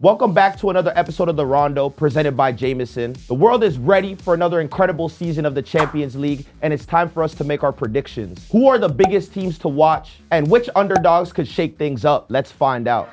Welcome back to another episode of the Rondo presented by Jameson. The world is ready for another incredible season of the Champions League, and it's time for us to make our predictions. Who are the biggest teams to watch, and which underdogs could shake things up? Let's find out.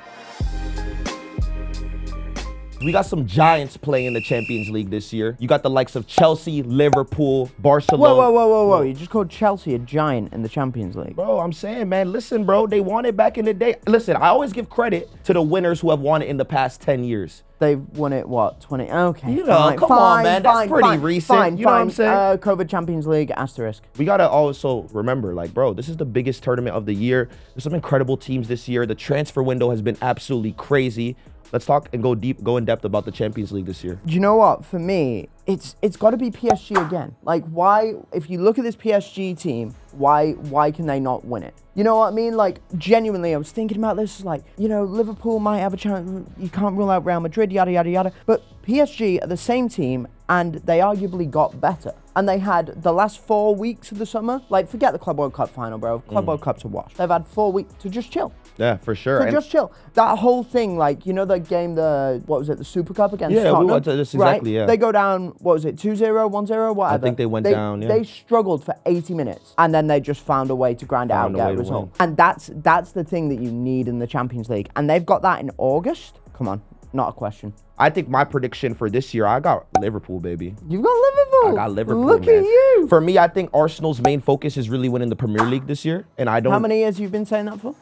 We got some giants playing in the Champions League this year. You got the likes of Chelsea, Liverpool, Barcelona. Whoa. You just called Chelsea a giant in the Champions League. Bro, I'm saying, man, listen, bro, they won it back in the day. Listen, I always give credit to the winners who have won it in the past 10 years. They've won it, what, 20? Okay, You know, come on, man. That's pretty recent. You know what I'm saying? COVID Champions League, asterisk. We got to also remember, like, bro, this is the biggest tournament of the year. There's some incredible teams this year. The transfer window has been absolutely crazy. Let's talk and go in depth about the Champions League this year. Do you know what? For me, it's got to be PSG again. Like, why, if you look at this PSG team, why can they not win it? You know what I mean? Like, genuinely, I was thinking about this, like, you know, Liverpool might have a chance. You can't rule out Real Madrid, yada, yada, yada. But PSG are the same team, and they arguably got better. And they had the last 4 weeks of the summer, like, forget the Club World Cup final, bro. Club World Cup's a wash. They've had 4 weeks to just chill. Yeah, for sure. Just chill. That whole thing, like, you know, the game, the Super Cup against Tottenham? Yeah, we went to this exactly, right? yeah. They go down, what was it, 2-0, 1-0, whatever. I think they went down, yeah. They struggled for 80 minutes, and then they just found a way to grind it out and get a result. And that's the thing that you need in the Champions League. And they've got that in August. Come on, not a question. I think my prediction for this year, I got Liverpool, baby. You've got Liverpool? I got Liverpool, Look man. at you. For me, I think Arsenal's main focus is really winning the Premier League this year, and I don't... How many years you've been saying that for?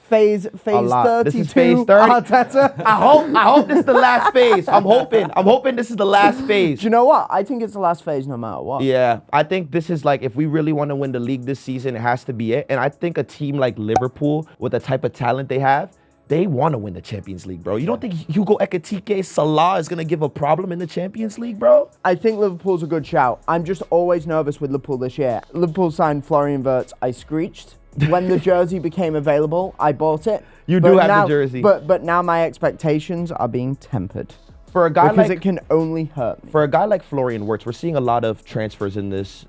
Phase 32. This is phase 30. Arteta. I hope this is the last phase. I'm hoping this is the last phase. Do you know what? I think it's the last phase no matter what. Yeah, I think this is like, if we really want to win the league this season, it has to be it. And I think a team like Liverpool, with the type of talent they have, they want to win the Champions League, bro. You don't think Hugo Ekitike, Salah is going to give a problem in the Champions League, bro? I think Liverpool's a good shout. I'm just always nervous with Liverpool this year. Liverpool signed Florian Wirtz. I screeched. When the jersey became available, I bought it. You do have the jersey. But now my expectations are being tempered. For a guy because it can only hurt me. For a guy like Florian Wirtz, we're seeing a lot of transfers in this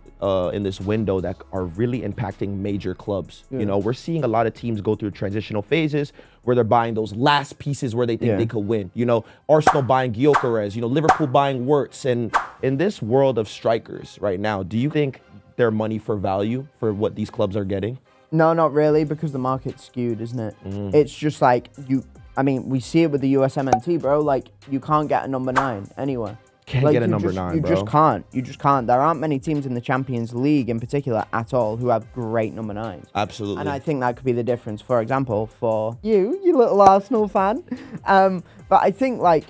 window that are really impacting major clubs. Yeah. You know, we're seeing a lot of teams go through transitional phases where they're buying those last pieces where they think they could win. You know, Arsenal buying Gyokeres, you know, Liverpool buying Wirtz. And in this world of strikers right now, do you think they're money for value for what these clubs are getting? No, not really, because the market's skewed, isn't it? It's just like, we see it with the USMNT, bro. Like, you can't get a number 9 anywhere. Can't get a number 9, bro. You just can't. There aren't many teams in the Champions League in particular at all who have great number 9s. Absolutely. And I think that could be the difference, for example, for you little Arsenal fan. But I think, like,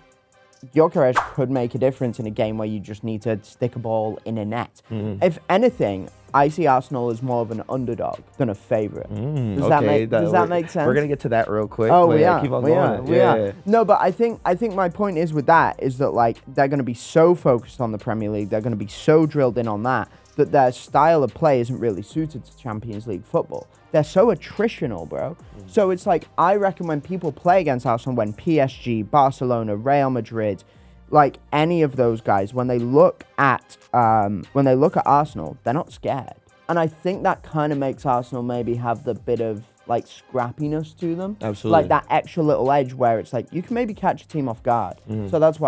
Gyokeres could make a difference in a game where you just need to stick a ball in a net. If anything, I see Arsenal as more of an underdog than a favourite. Does that make sense? We're going to get to that real quick. Oh, we are. Keep on going. We are. No, but I think my point is with that is that, like, they're going to be so focused on the Premier League, they're going to be so drilled in on that their style of play isn't really suited to Champions League football. They're so attritional, bro. So it's like, I reckon when people play against Arsenal, when PSG, Barcelona, Real Madrid, like any of those guys, when they look at Arsenal, they're not scared. And I think that kind of makes Arsenal maybe have the bit of, like, scrappiness to them. Absolutely. Like that extra little edge where it's like, you can maybe catch a team off guard. So that's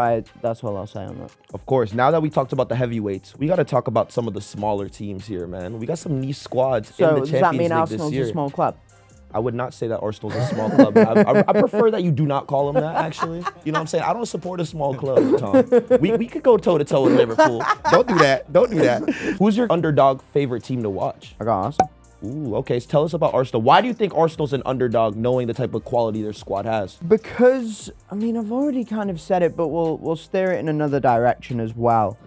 all I'll say on that. Of course. Now that we talked about the heavyweights, we got to talk about some of the smaller teams here, man. We got some niche squads in the Champions League this year. So does that mean Arsenal's a small club? I would not say that Arsenal's a small club. I prefer that you do not call them that, actually. You know what I'm saying? I don't support a small club, Tom. We could go toe-to-toe with Liverpool. Don't do that. Who's your underdog favorite team to watch? I got Arsenal. Ooh, okay. So tell us about Arsenal. Why do you think Arsenal's an underdog, knowing the type of quality their squad has? Because, I've already kind of said it, but we'll steer it in another direction as well.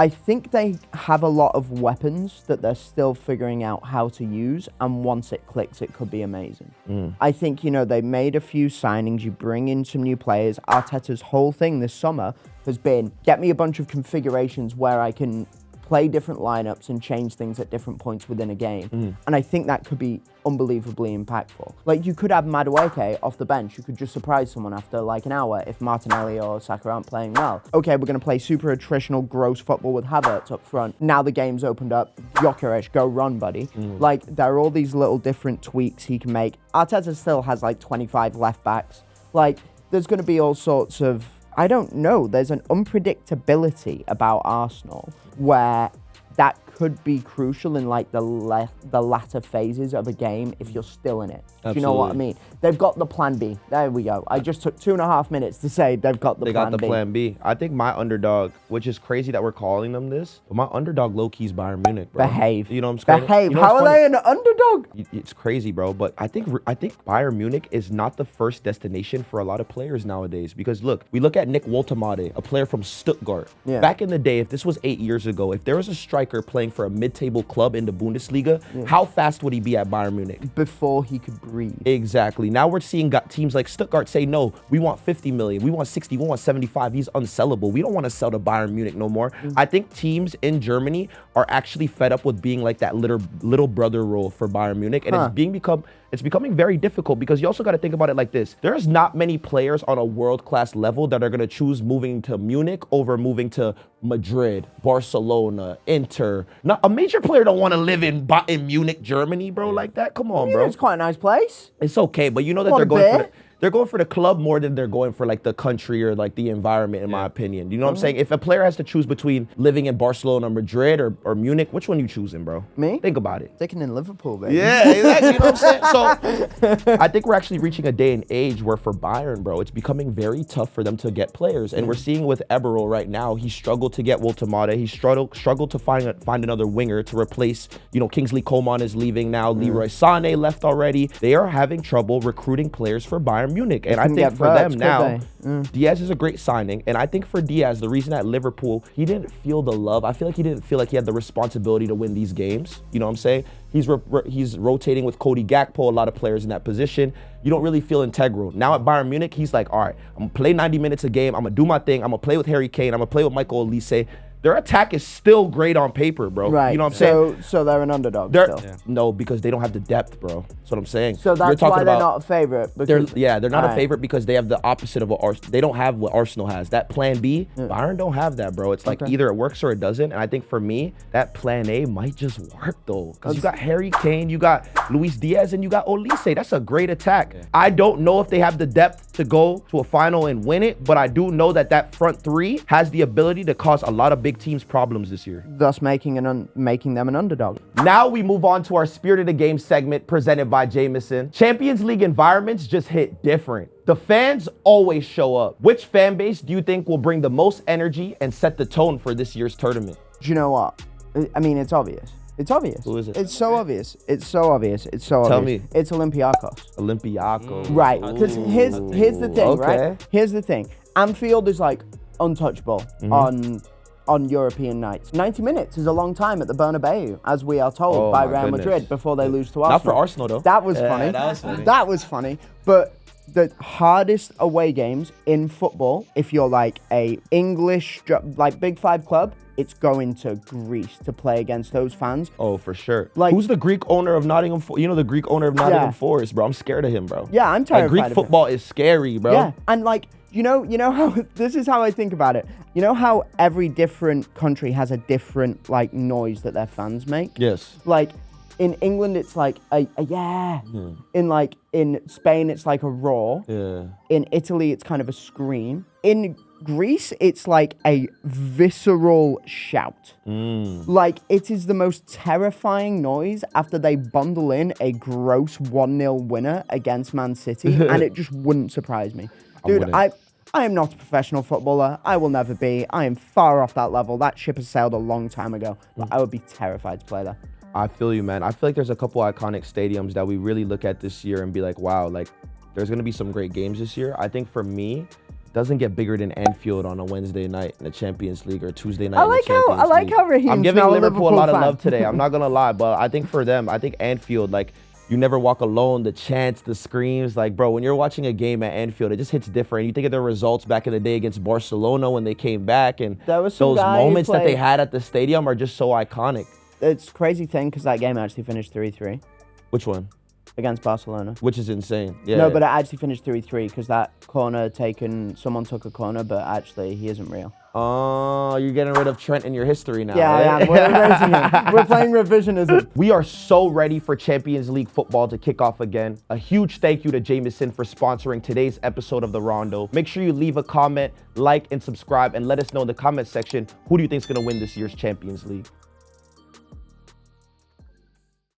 I think they have a lot of weapons that they're still figuring out how to use, and once it clicks, it could be amazing. I think, they made a few signings, you bring in some new players. Arteta's whole thing this summer has been, get me a bunch of configurations where I can play different lineups and change things at different points within a game. And I think that could be unbelievably impactful. Like, you could have Madueke off the bench. You could just surprise someone after like an hour if Martinelli or Saka aren't playing well. Okay, we're going to play super attritional, gross football with Havertz up front. Now the game's opened up. Gyokeres, go run, buddy. Like, there are all these little different tweaks he can make. Arteta still has like 25 left backs. Like, there's going to be all sorts of, I don't know, there's an unpredictability about Arsenal where that could be crucial in like the latter phases of a game if you're still in it. Do you know what I mean? They've got the plan B. There we go. I just took 2.5 minutes to say they've got the plan B. They got the plan B. I think my underdog, which is crazy that we're calling them this, but my underdog low-key is Bayern Munich, bro. Behave. You know what I'm saying? Behave. You know How are they an underdog? It's crazy, bro. But I think Bayern Munich is not the first destination for a lot of players nowadays. Because look, we look at Nick Woltemade, a player from Stuttgart. Yeah. Back in the day, if this was 8 years ago, if there was a striker playing for a mid-table club in the Bundesliga, how fast would he be at Bayern Munich? Before he could breathe. Exactly. Now we're seeing teams like Stuttgart say, no, we want 50 million, we want 60, we want 75. He's unsellable. We don't want to sell to Bayern Munich no more. I think teams in Germany are actually fed up with being like that little brother role for Bayern Munich, and it's becoming very difficult because you also got to think about it like this. There's not many players on a world-class level that are going to choose moving to Munich over moving to Madrid, Barcelona, Inter. Not a major player don't want to live in Munich, Germany, bro, like that. Come on, bro. It's quite a nice place. It's okay, but you know that they're going for the club more than they're going for like the country or like the environment, in my opinion. You know what I'm saying? If a player has to choose between living in Barcelona, Madrid, or Munich, which one you choosing, bro? Me? Think about it. Sticking in Liverpool, baby. Yeah, exactly. You know what I'm saying? So I think we're actually reaching a day and age where for Bayern, bro, it's becoming very tough for them to get players. And we're seeing with Eberl right now, he struggled to get Woltemade. He struggled to find another winger to replace, Kingsley Coman is leaving now. Leroy Sané left already. They are having trouble recruiting players for Bayern Munich. And I think for them now, Diaz is a great signing. And I think for Diaz, the reason at Liverpool, he didn't feel the love. I feel like he didn't feel like he had the responsibility to win these games. You know what I'm saying? He's rotating with Cody Gakpo, a lot of players in that position. You don't really feel integral. Now at Bayern Munich, he's like, all right, I'm going to play 90 minutes a game. I'm going to do my thing. I'm going to play with Harry Kane. I'm going to play with Michael Olise. Their attack is still great on paper, bro. Right. You know what I'm saying? So they're an underdog still. No, because they don't have the depth, bro. That's what I'm saying. So that's why they're not a favorite. They're not a favorite because they have the opposite of what they don't have what Arsenal has. That plan B, Bayern don't have that, bro. It's like either it works or it doesn't. And I think for me, that plan A might just work though. Because you got Harry Kane, you got Luis Diaz, and you got Olise. That's a great attack. Yeah. I don't know if they have the depth to go to a final and win it, but I do know that front three has the ability to cause a lot of big teams problems this year. Thus making them an underdog. Now we move on to our Spirit of the Game segment presented by Jameson. Champions League environments just hit different. The fans always show up. Which fan base do you think will bring the most energy and set the tone for this year's tournament? Do you know what? I mean, it's obvious. It's obvious. Who is it? It's so obvious. It's so obvious. It's so obvious. Tell me. It's Olympiacos. Olympiacos. Right. Because here's the thing, right? Here's the thing. Anfield is like untouchable on European nights. 90 minutes is a long time at the Bernabeu, as we are told by Real Madrid before they lose to Arsenal. Not for Arsenal, though. That was funny. That was funny. But the hardest away games in football, if you're like a English, like Big Five club, it's going to Greece to play against those fans. Oh, for sure. Like, who's the Greek owner of Nottingham? The Greek owner of Nottingham Forest, bro. I'm scared of him, bro. Yeah, I'm terrified. Greek football is scary, bro. Yeah, and like, you know how, this is how I think about it. You know how every different country has a different like noise that their fans make? Yes. Like in England, it's like a yeah. In Spain, it's like a roar. Yeah. In Italy, it's kind of a scream. In Greece, it's like a visceral shout. Like it is the most terrifying noise after they bundle in a gross 1-0 winner against Man City, and it just wouldn't surprise me. Dude, I am not a professional footballer. I will never be. I am far off that level. That ship has sailed a long time ago. But I would be terrified to play there. I feel you, man. I feel like there's a couple iconic stadiums that we really look at this year and be like, wow, like there's going to be some great games this year. I think for me, it doesn't get bigger than Anfield on a Wednesday night in the Champions League or Tuesday night in the Champions League. I like how Raheem's I'm giving now Liverpool a lot of fan. love today. I'm not going to lie, but I think for them, I think Anfield, like, you never walk alone, the chants, the screams. Like, bro, when you're watching a game at Anfield, it just hits different. You think of their results back in the day against Barcelona when they came back, and those moments that they had at the stadium are just so iconic. It's a crazy thing because that game actually finished 3-3. Which one? against Barcelona. Which is insane. Yeah. No, but it actually finished 3-3 because that corner someone took a corner, but actually he isn't real. Oh, you're getting rid of Trent in your history now. Yeah, right? I am. We're erasing him. We're playing revisionism. We are so ready for Champions League football to kick off again. A huge thank you to Jameson for sponsoring today's episode of The Rondo. Make sure you leave a comment, like, and subscribe, and let us know in the comment section who do you think is going to win this year's Champions League.